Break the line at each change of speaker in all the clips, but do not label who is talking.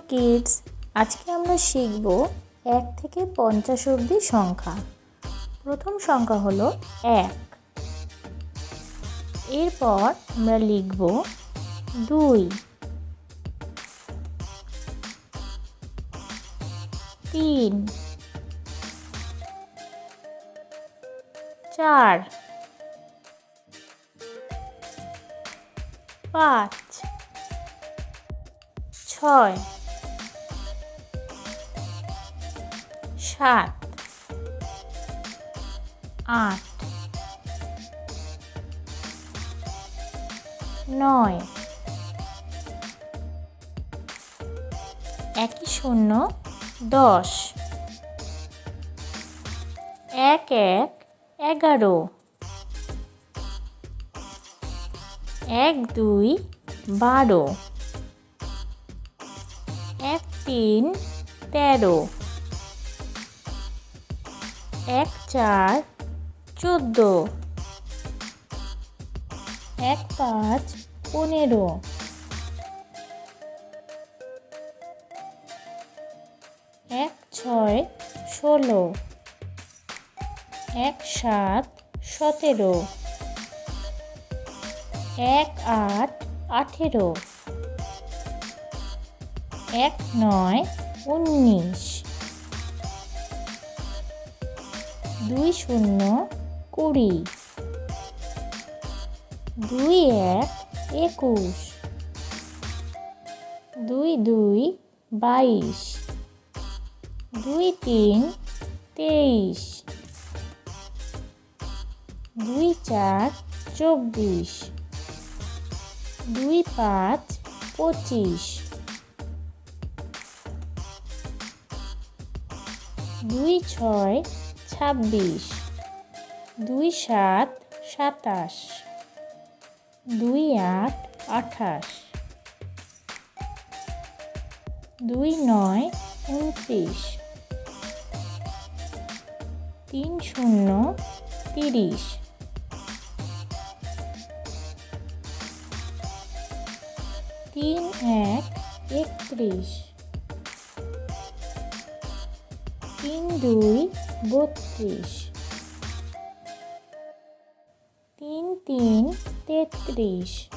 Kids, আজকে আমরা শিখব 1 থেকে 50 অবধি সংখ্যা। প্রথম সংখ্যা হলো 1। এরপর আমরা লিখব 2, 3, 4, 5, 6, 7, 8, 9, 1 0 10, 1 1 11, 1 2 12, 1 3 13, 1 4 14, 1 5 15, 1 6 16, 1 7 17, 1 8 18, 1 9 19, 2 0 20, 2 1 21, 2 2 22, 2 3 23, 2 4 24, 2 5 25, 2 6 26, 2 7 27, 2 8 28, 2 9 29, 3 0 30, 3 1 31, 3 2 32, 3 3 33,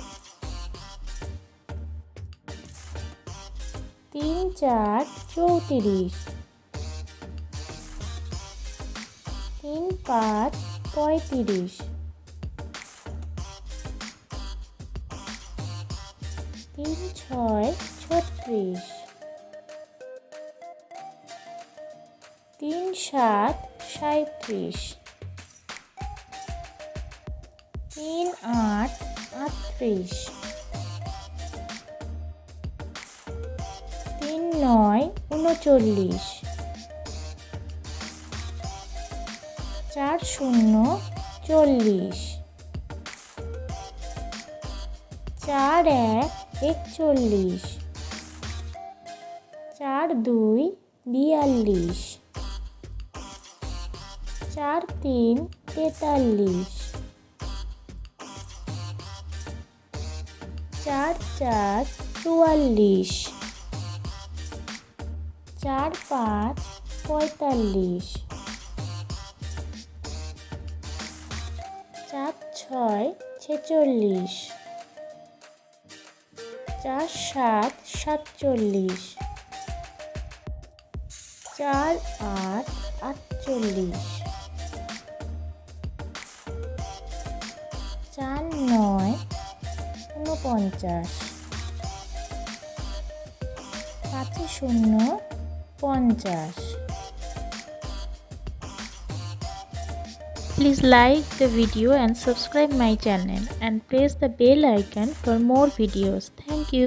3 4 34, 3 5 35, 3 6 36, 3 7 37, 3 8 38, 3 9 39, 4 0 40, 4 1 41, 4 2 42, 4 3 43, 4 4 44, 4 5 45, 4 6 46, 4 7 47, 4 8 48, 4 9 49, 5 0 50. Please like the video and subscribe my channel and press the bell icon for more videos. Thank you.